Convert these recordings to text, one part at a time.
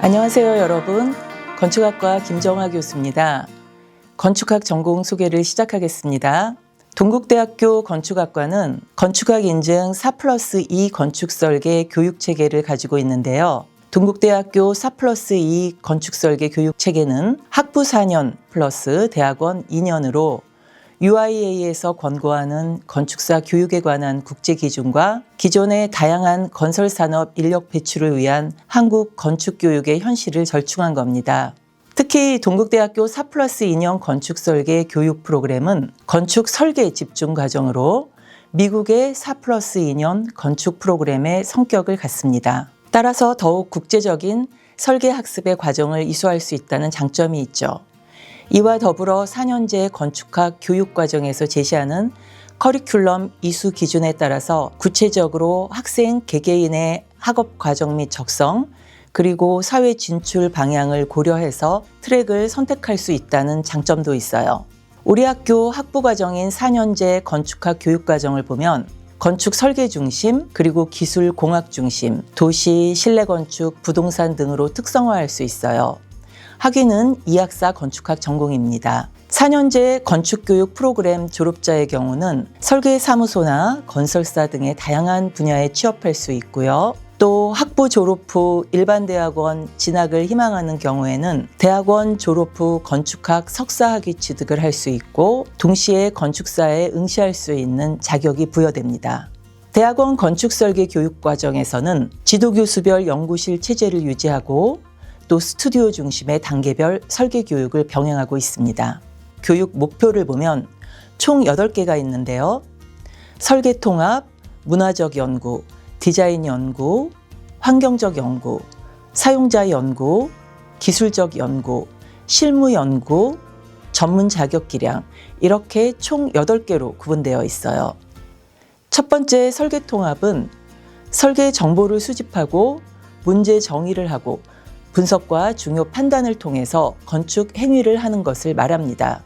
안녕하세요, 여러분. 건축학과 김정화 교수입니다. 건축학 전공 소개를 시작하겠습니다. 동국대학교 건축학과는 건축학 인증 4+2 건축설계 교육체계를 가지고 있는데요. 동국대학교 4+2 건축설계 교육체계는 학부 4년 플러스 대학원 2년으로 UIA에서 권고하는 건축사 교육에 관한 국제기준과 기존의 다양한 건설산업 인력 배출을 위한 한국 건축교육의 현실을 절충한 겁니다. 특히 동국대학교 4+2년 건축설계 교육 프로그램은 건축설계 집중 과정으로 미국의 4+2년 건축 프로그램의 성격을 갖습니다. 따라서 더욱 국제적인 설계 학습의 과정을 이수할 수 있다는 장점이 있죠. 이와 더불어 4년제 건축학 교육과정에서 제시하는 커리큘럼 이수 기준에 따라서 구체적으로 학생 개개인의 학업 과정 및 적성, 그리고 사회 진출 방향을 고려해서 트랙을 선택할 수 있다는 장점도 있어요. 우리 학교 학부과정인 4년제 건축학 교육과정을 보면 건축 설계 중심, 그리고 기술 공학 중심, 도시, 실내건축, 부동산 등으로 특성화할 수 있어요. 학위는 이학사 건축학 전공입니다. 4년제 건축교육 프로그램 졸업자의 경우는 설계사무소나 건설사 등의 다양한 분야에 취업할 수 있고요. 또 학부 졸업 후 일반 대학원 진학을 희망하는 경우에는 대학원 졸업 후 건축학 석사학위 취득을 할 수 있고 동시에 건축사에 응시할 수 있는 자격이 부여됩니다. 대학원 건축설계 교육과정에서는 지도교수별 연구실 체제를 유지하고 또 스튜디오 중심의 단계별 설계 교육을 병행하고 있습니다. 교육 목표를 보면 총 8개가 있는데요. 설계 통합, 문화적 연구, 디자인 연구, 환경적 연구, 사용자 연구, 기술적 연구, 실무 연구, 전문 자격 기량, 이렇게 총 8개로 구분되어 있어요. 첫 번째 설계 통합은 설계 정보를 수집하고 문제 정의를 하고 분석과 중요 판단을 통해서 건축 행위를 하는 것을 말합니다.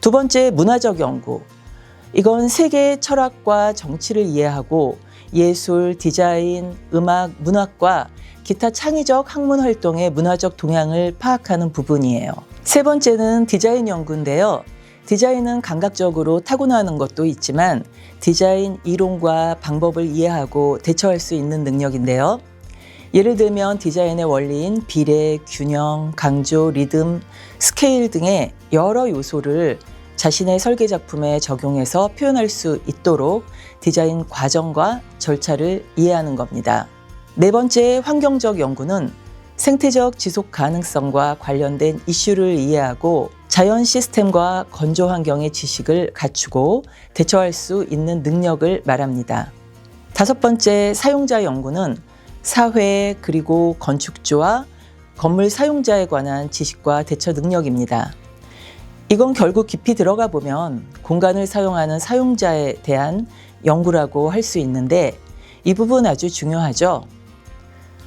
두 번째, 문화적 연구. 이건 세계의 철학과 정치를 이해하고 예술, 디자인, 음악, 문학과 기타 창의적 학문 활동의 문화적 동향을 파악하는 부분이에요. 세 번째는 디자인 연구인데요. 디자인은 감각적으로 타고나는 것도 있지만 디자인 이론과 방법을 이해하고 대처할 수 있는 능력인데요. 예를 들면 디자인의 원리인 비례, 균형, 강조, 리듬, 스케일 등의 여러 요소를 자신의 설계 작품에 적용해서 표현할 수 있도록 디자인 과정과 절차를 이해하는 겁니다. 네 번째, 환경적 연구는 생태적 지속 가능성과 관련된 이슈를 이해하고 자연 시스템과 건조 환경의 지식을 갖추고 대처할 수 있는 능력을 말합니다. 다섯 번째, 사용자 연구는 사회 그리고 건축주와 건물 사용자에 관한 지식과 대처 능력입니다. 이건 결국 깊이 들어가 보면 공간을 사용하는 사용자에 대한 연구라고 할 수 있는데 이 부분 아주 중요하죠.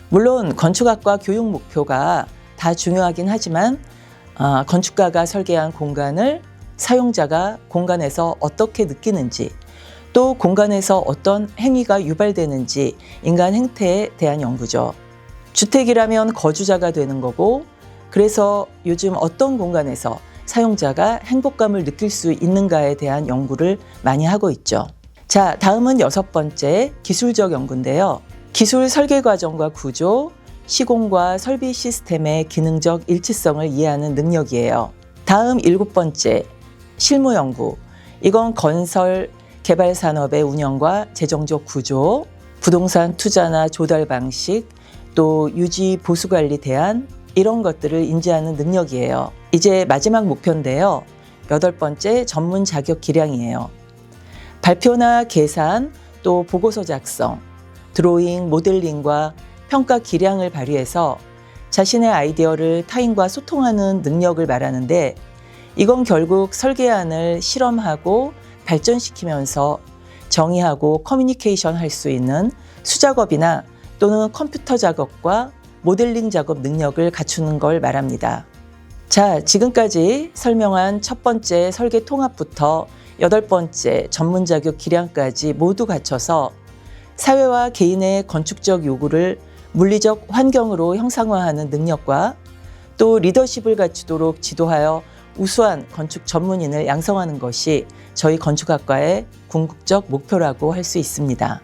물론 건축학과 교육 목표가 다 중요하긴 하지만 건축가가 설계한 공간을 사용자가 공간에서 어떻게 느끼는지 또 공간에서 어떤 행위가 유발되는지 인간 행태에 대한 연구죠. 주택이라면 거주자가 되는 거고 그래서 요즘 어떤 공간에서 사용자가 행복감을 느낄 수 있는가에 대한 연구를 많이 하고 있죠. 자, 다음은 여섯 번째 기술적 연구인데요. 기술 설계 과정과 구조, 시공과 설비 시스템의 기능적 일치성을 이해하는 능력이에요. 다음 일곱 번째 실무 연구. 이건 건설 개발 산업의 운영과 재정적 구조, 부동산 투자나 조달 방식, 또 유지 보수 관리 대안 이런 것들을 인지하는 능력이에요. 이제 마지막 목표인데요. 여덟 번째 전문 자격 기량이에요. 발표나 계산, 또 보고서 작성, 드로잉, 모델링과 평가 기량을 발휘해서 자신의 아이디어를 타인과 소통하는 능력을 말하는데 이건 결국 설계안을 실험하고 발전시키면서 정의하고 커뮤니케이션 할 수 있는 수작업이나 또는 컴퓨터 작업과 모델링 작업 능력을 갖추는 걸 말합니다. 자, 지금까지 설명한 첫 번째 설계 통합부터 여덟 번째 전문 자격 기량까지 모두 갖춰서 사회와 개인의 건축적 요구를 물리적 환경으로 형상화하는 능력과 또 리더십을 갖추도록 지도하여 우수한 건축 전문인을 양성하는 것이 저희 건축학과의 궁극적 목표라고 할 수 있습니다.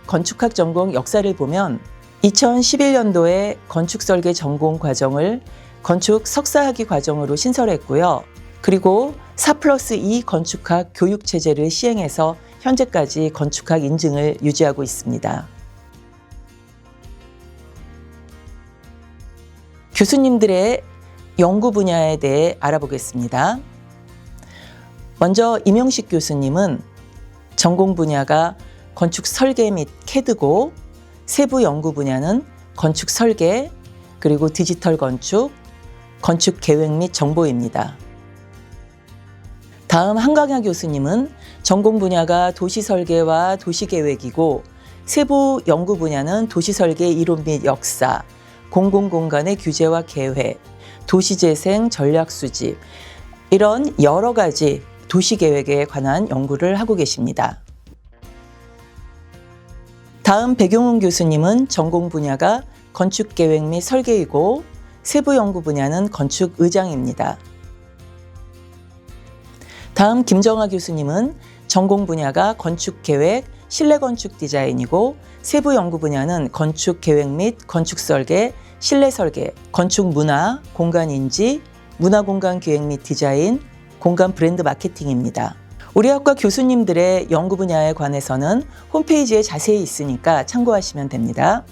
건축학 전공 역사를 보면 2011년도에 건축설계 전공 과정을 건축 석사학위 과정으로 신설했고요. 그리고 4+2 건축학 교육체제를 시행해서 현재까지 건축학 인증을 유지하고 있습니다. 교수님들의 연구 분야에 대해 알아보겠습니다. 먼저 임영식 교수님은 전공 분야가 건축 설계 및 캐드고 세부 연구 분야는 건축 설계, 그리고 디지털 건축, 건축 계획 및 정보입니다. 다음 한강야 교수님은 전공 분야가 도시 설계와 도시 계획이고 세부 연구 분야는 도시 설계 이론 및 역사, 공공공간의 규제와 계획, 도시재생 전략 수집, 이런 여러 가지 도시 계획에 관한 연구를 하고 계십니다. 다음 백용훈 교수님은 전공 분야가 건축 계획 및 설계이고 세부 연구 분야는 건축 의장입니다. 다음 김정아 교수님은 전공 분야가 건축 계획, 실내 건축 디자인이고 세부 연구 분야는 건축 계획 및 건축 설계, 실내 설계, 건축 문화, 공간 인지, 문화 공간 기획 및 디자인, 공간 브랜드 마케팅입니다. 우리 학과 교수님들의 연구 분야에 관해서는 홈페이지에 자세히 있으니까 참고하시면 됩니다.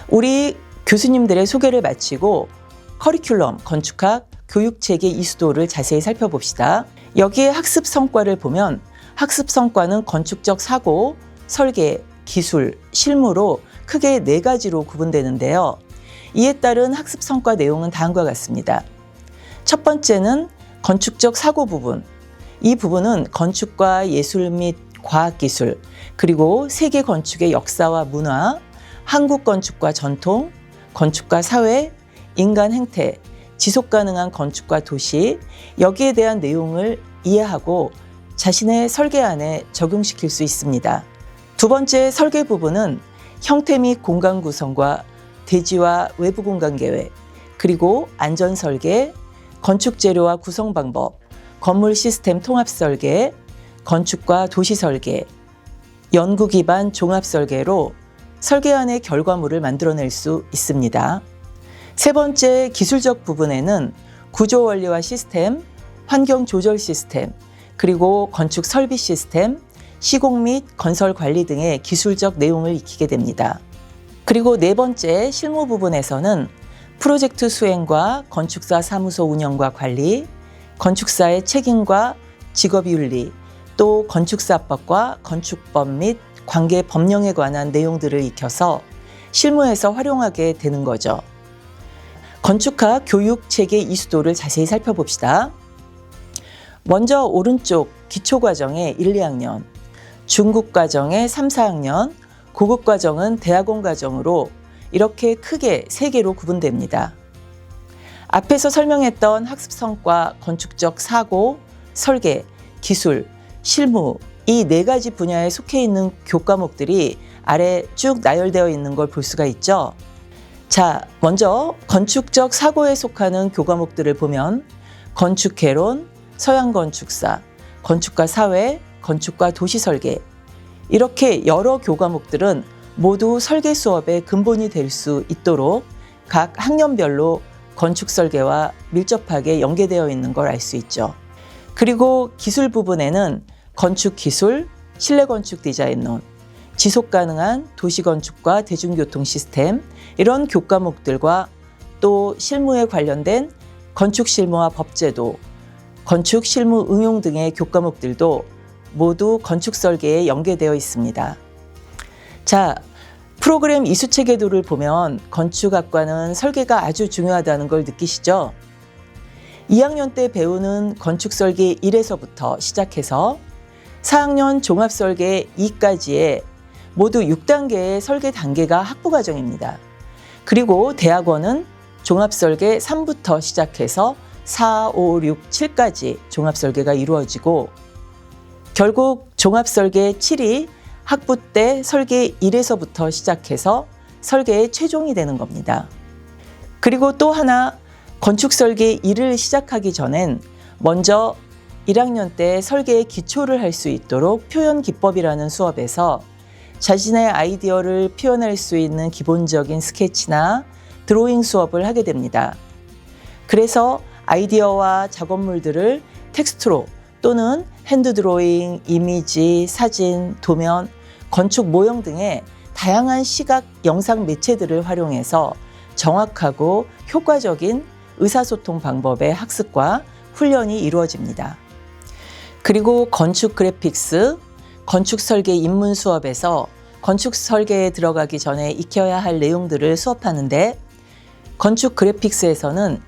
우리 교수님들의 소개를 마치고 커리큘럼, 건축학, 교육체계 이수도를 자세히 살펴봅시다. 여기에 학습 성과를 보면 학습 성과는 건축적 사고, 설계, 기술, 실무로 크게 4가지로 구분되는데요. 이에 따른 학습 성과 내용은 다음과 같습니다. 첫 번째는 건축적 사고 부분. 이 부분은 건축과 예술 및 과학기술, 그리고 세계 건축의 역사와 문화, 한국 건축과 전통, 건축과 사회, 인간 행태, 지속가능한 건축과 도시, 여기에 대한 내용을 이해하고 자신의 설계안에 적용시킬 수 있습니다. 두 번째 설계 부분은 형태 및 공간 구성과 대지와 외부 공간 계획, 그리고 안전 설계, 건축 재료와 구성 방법, 건물 시스템 통합 설계, 건축과 도시 설계, 연구 기반 종합 설계로 설계안의 결과물을 만들어낼 수 있습니다. 세 번째 기술적 부분에는 구조 원리와 시스템, 환경 조절 시스템, 그리고 건축 설비 시스템, 시공 및 건설 관리 등의 기술적 내용을 익히게 됩니다. 그리고 네 번째 실무 부분에서는 프로젝트 수행과 건축사 사무소 운영과 관리, 건축사의 책임과 직업윤리, 또 건축사법과 건축법 및 관계 법령에 관한 내용들을 익혀서 실무에서 활용하게 되는 거죠. 건축학 교육 체계 이수도를 자세히 살펴봅시다. 먼저 오른쪽 기초과정의 1, 2학년, 중급과정의 3, 4학년, 고급과정은 대학원 과정으로 이렇게 크게 3개로 구분됩니다. 앞에서 설명했던 학습성과 건축적 사고, 설계, 기술, 실무 이 4가지 분야에 속해 있는 교과목들이 아래 쭉 나열되어 있는 걸 볼 수가 있죠. 자, 먼저 건축적 사고에 속하는 교과목들을 보면 건축개론, 서양건축사, 건축과 사회, 건축과 도시설계 이렇게 여러 교과목들은 모두 설계 수업의 근본이 될 수 있도록 각 학년별로 건축 설계와 밀접하게 연계되어 있는 걸 알 수 있죠. 그리고 기술 부분에는 건축 기술, 실내 건축 디자인론, 지속 가능한 도시 건축과 대중교통 시스템 이런 교과목들과 또 실무에 관련된 건축 실무와 법제도, 건축 실무 응용 등의 교과목들도 모두 건축 설계에 연계되어 있습니다. 자, 프로그램 이수 체계도를 보면 건축학과는 설계가 아주 중요하다는 걸 느끼시죠? 2학년 때 배우는 건축 설계 1에서부터 시작해서 4학년 종합 설계 2까지의 모두 6단계의 설계 단계가 학부 과정입니다. 그리고 대학원은 종합설계 3부터 시작해서 4, 5, 6, 7까지 종합설계가 이루어지고 결국 종합설계 7이 학부 때 설계 1에서부터 시작해서 설계의 최종이 되는 겁니다. 그리고 또 하나 건축설계 1을 시작하기 전엔 먼저 1학년 때 설계의 기초를 할 수 있도록 표현기법이라는 수업에서 자신의 아이디어를 표현할 수 있는 기본적인 스케치나 드로잉 수업을 하게 됩니다. 그래서 아이디어와 작업물들을 텍스트로 또는 핸드 드로잉, 이미지, 사진, 도면, 건축 모형 등의 다양한 시각, 영상 매체들을 활용해서 정확하고 효과적인 의사소통 방법의 학습과 훈련이 이루어집니다. 그리고 건축 그래픽스, 건축 설계 입문 수업에서 건축 설계에 들어가기 전에 익혀야 할 내용들을 수업하는데 건축 그래픽스에서는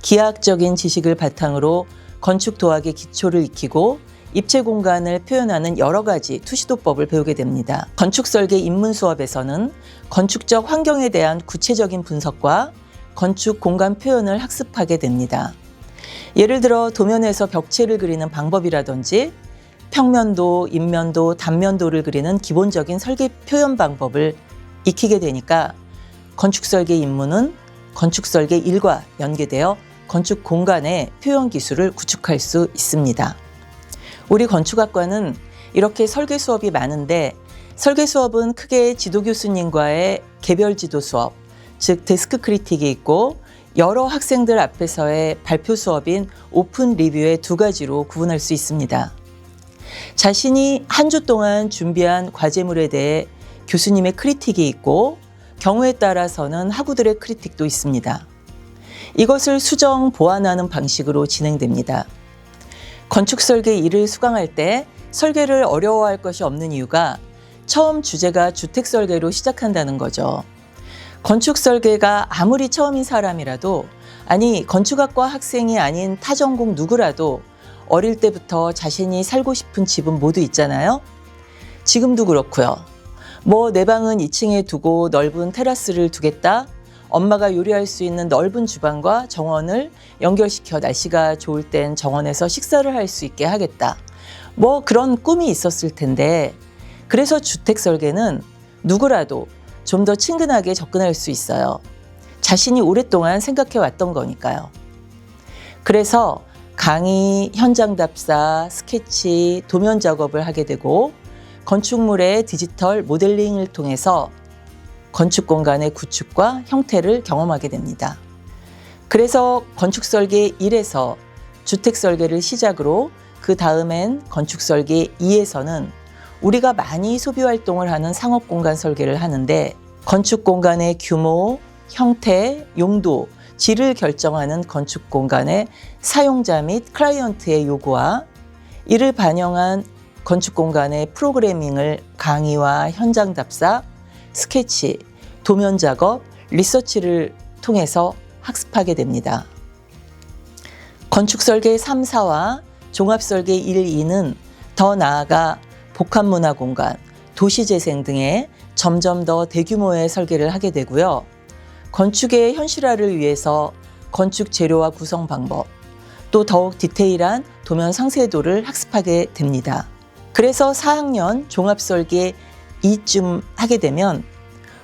기하학적인 지식을 바탕으로 건축 도학의 기초를 익히고 입체 공간을 표현하는 여러 가지 투시도법을 배우게 됩니다. 건축 설계 입문 수업에서는 건축적 환경에 대한 구체적인 분석과 건축 공간 표현을 학습하게 됩니다. 예를 들어 도면에서 벽체를 그리는 방법이라든지 평면도, 인면도, 단면도를 그리는 기본적인 설계 표현 방법을 익히게 되니까 건축설계 입문은 건축설계 1과 연계되어 건축 공간의 표현 기술을 구축할 수 있습니다. 우리 건축학과는 이렇게 설계 수업이 많은데 설계 수업은 크게 지도 교수님과의 개별 지도 수업, 즉 데스크 크리틱이 있고 여러 학생들 앞에서의 발표 수업인 오픈 리뷰의 두 가지로 구분할 수 있습니다. 자신이 한 주 동안 준비한 과제물에 대해 교수님의 크리틱이 있고 경우에 따라서는 학우들의 크리틱도 있습니다. 이것을 수정, 보완하는 방식으로 진행됩니다. 건축설계 1을 수강할 때 설계를 어려워할 것이 없는 이유가 처음 주제가 주택설계로 시작한다는 거죠. 건축설계가 아무리 처음인 사람이라도 아니 건축학과 학생이 아닌 타전공 누구라도 어릴 때부터 자신이 살고 싶은 집은 모두 있잖아요. 지금도 그렇고요. 내 방은 2층에 두고 넓은 테라스를 두겠다. 엄마가 요리할 수 있는 넓은 주방과 정원을 연결시켜 날씨가 좋을 땐 정원에서 식사를 할 수 있게 하겠다. 그런 꿈이 있었을 텐데 그래서 주택설계는 누구라도 좀 더 친근하게 접근할 수 있어요. 자신이 오랫동안 생각해 왔던 거니까요. 그래서 강의, 현장 답사, 스케치, 도면 작업을 하게 되고 건축물의 디지털 모델링을 통해서 건축 공간의 구축과 형태를 경험하게 됩니다. 그래서 건축설계 1에서 주택설계를 시작으로 그 다음엔 건축설계 2에서는 우리가 많이 소비활동을 하는 상업공간 설계를 하는데 건축공간의 규모, 형태, 용도, 질을 결정하는 건축공간의 사용자 및 클라이언트의 요구와 이를 반영한 건축공간의 프로그래밍을 강의와 현장 답사, 스케치, 도면 작업, 리서치를 통해서 학습하게 됩니다. 건축설계 3, 4와 종합설계 1, 2는 더 나아가 복합문화공간, 도시재생 등의 점점 더 대규모의 설계를 하게 되고요. 건축의 현실화를 위해서 건축 재료와 구성 방법, 또 더욱 디테일한 도면 상세도를 학습하게 됩니다. 그래서 4학년 종합설계 2쯤 하게 되면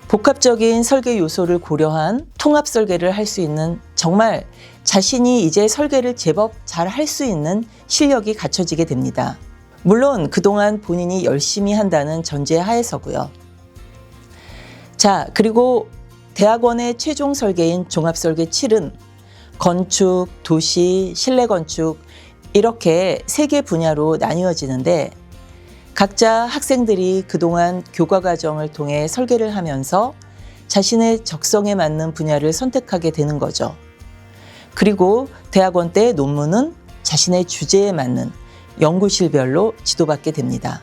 복합적인 설계 요소를 고려한 통합 설계를 할 수 있는 정말 자신이 이제 설계를 제법 잘 할 수 있는 실력이 갖춰지게 됩니다. 물론 그동안 본인이 열심히 한다는 전제 하에서고요. 자, 그리고 대학원의 최종 설계인 종합설계 7은 건축, 도시, 실내건축 이렇게 3개 분야로 나뉘어지는데 각자 학생들이 그동안 교과 과정을 통해 설계를 하면서 자신의 적성에 맞는 분야를 선택하게 되는 거죠. 그리고 대학원 때 논문은 자신의 주제에 맞는 연구실별로 지도받게 됩니다.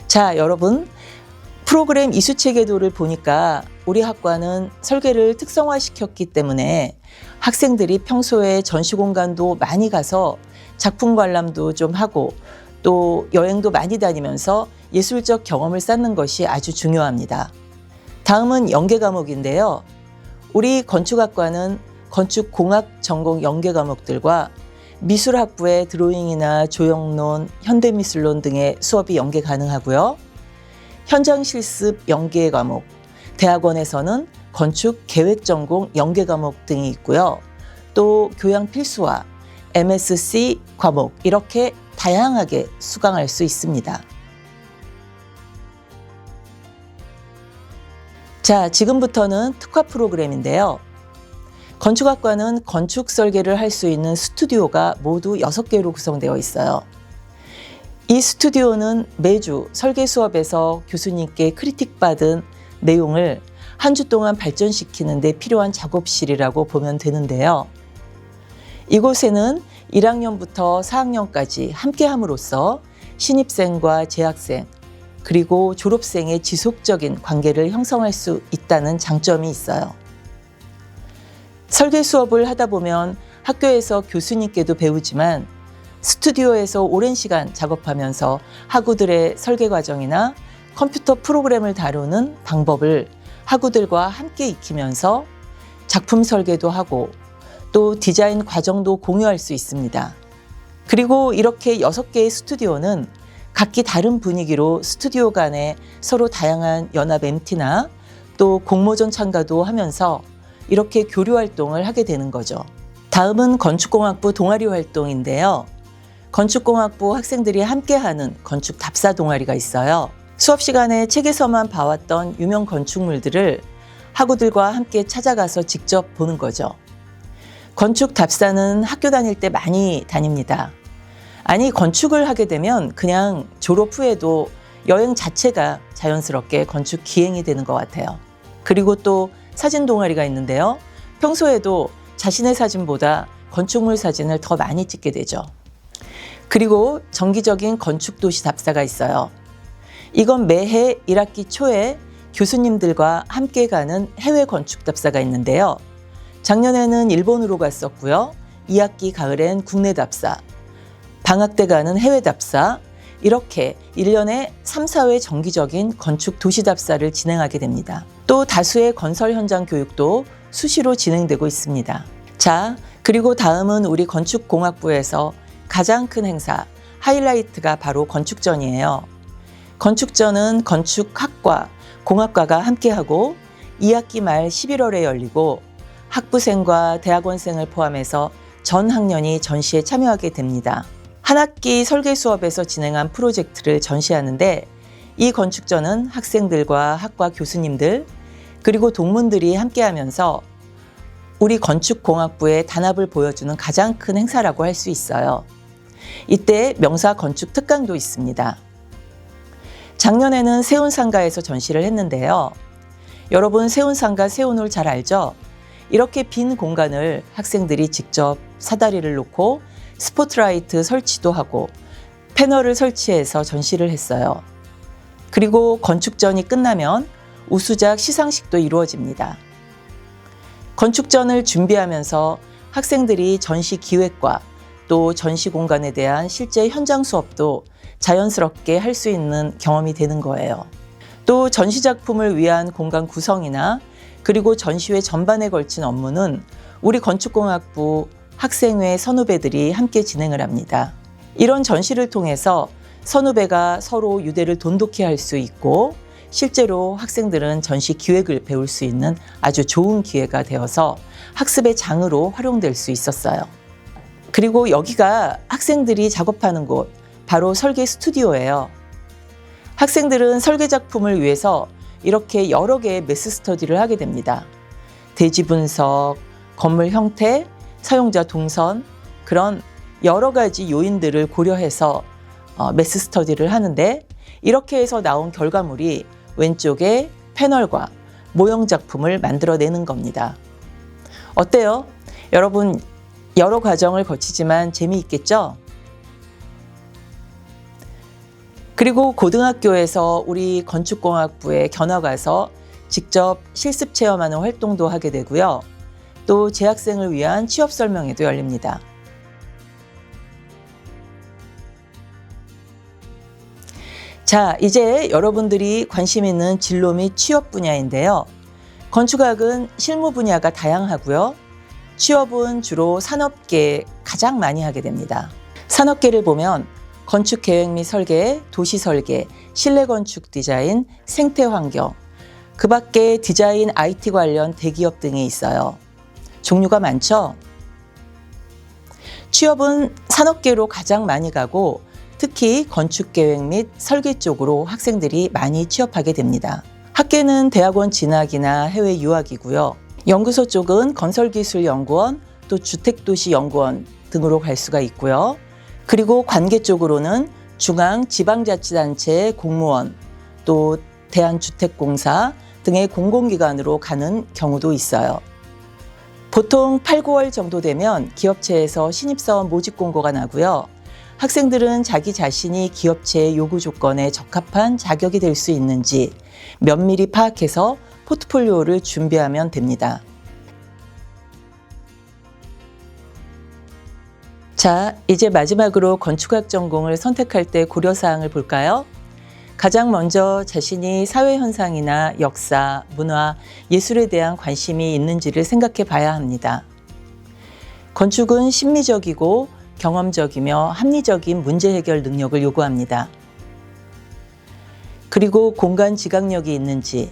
자, 여러분, 프로그램 이수체계도를 보니까 우리 학과는 설계를 특성화시켰기 때문에 학생들이 평소에 전시공간도 많이 가서 작품 관람도 좀 하고 또 여행도 많이 다니면서 예술적 경험을 쌓는 것이 아주 중요합니다. 다음은 연계 과목인데요. 우리 건축학과는 건축공학 전공 연계 과목들과 미술학부의 드로잉이나 조형론, 현대미술론 등의 수업이 연계 가능하고요. 현장 실습 연계 과목, 대학원에서는 건축 계획 전공 연계 과목 등이 있고요. 또 교양 필수와 MSc 과목 이렇게 다양하게 수강할 수 있습니다. 자, 지금부터는 특화 프로그램인데요. 건축학과는 건축 설계를 할 수 있는 스튜디오가 모두 6개로 구성되어 있어요. 이 스튜디오는 매주 설계 수업에서 교수님께 크리틱받은 내용을 한 주 동안 발전시키는 데 필요한 작업실이라고 보면 되는데요. 이곳에는 1학년부터 4학년까지 함께함으로써 신입생과 재학생, 그리고 졸업생의 지속적인 관계를 형성할 수 있다는 장점이 있어요. 설계 수업을 하다 보면 학교에서 교수님께도 배우지만 스튜디오에서 오랜 시간 작업하면서 학우들의 설계 과정이나 컴퓨터 프로그램을 다루는 방법을 학우들과 함께 익히면서 작품 설계도 하고 또 디자인 과정도 공유할 수 있습니다. 그리고 이렇게 6개의 스튜디오는 각기 다른 분위기로 스튜디오 간에 서로 다양한 연합 MT나 또 공모전 참가도 하면서 이렇게 교류 활동을 하게 되는 거죠. 다음은 건축공학부 동아리 활동인데요. 건축공학부 학생들이 함께하는 건축 답사 동아리가 있어요. 수업 시간에 책에서만 봐왔던 유명 건축물들을 학우들과 함께 찾아가서 직접 보는 거죠. 건축 답사는 학교 다닐 때 많이 다닙니다. 아니, 건축을 하게 되면 그냥 졸업 후에도 여행 자체가 자연스럽게 건축 기행이 되는 것 같아요. 그리고 또 사진 동아리가 있는데요. 평소에도 자신의 사진보다 건축물 사진을 더 많이 찍게 되죠. 그리고 정기적인 건축도시 답사가 있어요. 이건 매해 1학기 초에 교수님들과 함께 가는 해외 건축 답사가 있는데요. 작년에는 일본으로 갔었고요. 2학기 가을엔 국내 답사, 방학 때 가는 해외 답사, 이렇게 1년에 3, 4회 정기적인 건축 도시 답사를 진행하게 됩니다. 또 다수의 건설 현장 교육도 수시로 진행되고 있습니다. 자, 그리고 다음은 우리 건축공학부에서 가장 큰 행사, 하이라이트가 바로 건축전이에요. 건축전은 건축학과, 공학과가 함께하고 2학기 말 11월에 열리고 학부생과 대학원생을 포함해서 전 학년이 전시에 참여하게 됩니다. 한 학기 설계 수업에서 진행한 프로젝트를 전시하는데 이 건축전은 학생들과 학과 교수님들 그리고 동문들이 함께하면서 우리 건축공학부의 단합을 보여주는 가장 큰 행사라고 할 수 있어요. 이때 명사 건축 특강도 있습니다. 작년에는 세운상가에서 전시를 했는데요. 여러분 세운상가 세운홀 잘 알죠? 이렇게 빈 공간을 학생들이 직접 사다리를 놓고 스포트라이트 설치도 하고 패널을 설치해서 전시를 했어요. 그리고 건축전이 끝나면 우수작 시상식도 이루어집니다. 건축전을 준비하면서 학생들이 전시 기획과 또 전시 공간에 대한 실제 현장 수업도 자연스럽게 할 수 있는 경험이 되는 거예요. 또 전시 작품을 위한 공간 구성이나 그리고 전시회 전반에 걸친 업무는 우리 건축공학부 학생회 선후배들이 함께 진행을 합니다. 이런 전시를 통해서 선후배가 서로 유대를 돈독히 할 수 있고 실제로 학생들은 전시 기획을 배울 수 있는 아주 좋은 기회가 되어서 학습의 장으로 활용될 수 있었어요. 그리고 여기가 학생들이 작업하는 곳, 바로 설계 스튜디오예요. 학생들은 설계 작품을 위해서 이렇게 여러 개의 매스 스터디를 하게 됩니다. 대지 분석, 건물 형태, 사용자 동선, 그런 여러 가지 요인들을 고려해서 매스 스터디를 하는데 이렇게 해서 나온 결과물이 왼쪽에 패널과 모형 작품을 만들어내는 겁니다. 어때요? 여러분 여러 과정을 거치지만 재미있겠죠? 그리고 고등학교에서 우리 건축공학부에 견학 가서 직접 실습 체험하는 활동도 하게 되고요. 또 재학생을 위한 취업 설명회도 열립니다. 자, 이제 여러분들이 관심 있는 진로 및 취업 분야인데요. 건축학은 실무 분야가 다양하고요. 취업은 주로 산업계에 가장 많이 하게 됩니다. 산업계를 보면 건축 계획 및 설계, 도시 설계, 실내 건축 디자인, 생태 환경, 그 밖에 디자인, IT 관련 대기업 등이 있어요. 종류가 많죠? 취업은 산업계로 가장 많이 가고 특히 건축 계획 및 설계 쪽으로 학생들이 많이 취업하게 됩니다. 학계는 대학원 진학이나 해외 유학이고요. 연구소 쪽은 건설기술연구원, 또 주택도시연구원 등으로 갈 수가 있고요. 그리고 관계 쪽으로는 중앙 지방자치단체 공무원, 또 대한주택공사 등의 공공기관으로 가는 경우도 있어요. 보통 8, 9월 정도 되면 기업체에서 신입사원 모집 공고가 나고요. 학생들은 자기 자신이 기업체의 요구 조건에 적합한 자격이 될 수 있는지 면밀히 파악해서 포트폴리오를 준비하면 됩니다. 자, 이제 마지막으로 건축학 전공을 선택할 때 고려사항을 볼까요? 가장 먼저 자신이 사회현상이나 역사, 문화, 예술에 대한 관심이 있는지를 생각해 봐야 합니다. 건축은 심미적이고 경험적이며 합리적인 문제 해결 능력을 요구합니다. 그리고 공간 지각력이 있는지,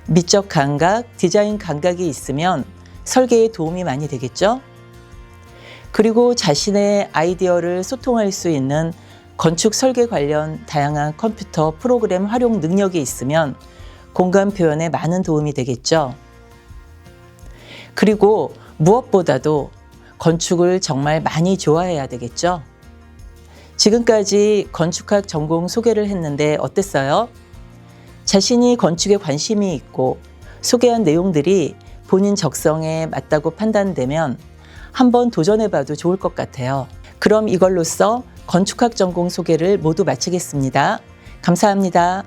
미적 감각, 디자인 감각이 있으면 설계에 도움이 많이 되겠죠? 그리고 자신의 아이디어를 소통할 수 있는 건축 설계 관련 다양한 컴퓨터 프로그램 활용 능력이 있으면 공간 표현에 많은 도움이 되겠죠. 그리고 무엇보다도 건축을 정말 많이 좋아해야 되겠죠. 지금까지 건축학 전공 소개를 했는데 어땠어요? 자신이 건축에 관심이 있고 소개한 내용들이 본인 적성에 맞다고 판단되면 한번 도전해봐도 좋을 것 같아요. 그럼 이걸로써 건축학 전공 소개를 모두 마치겠습니다. 감사합니다.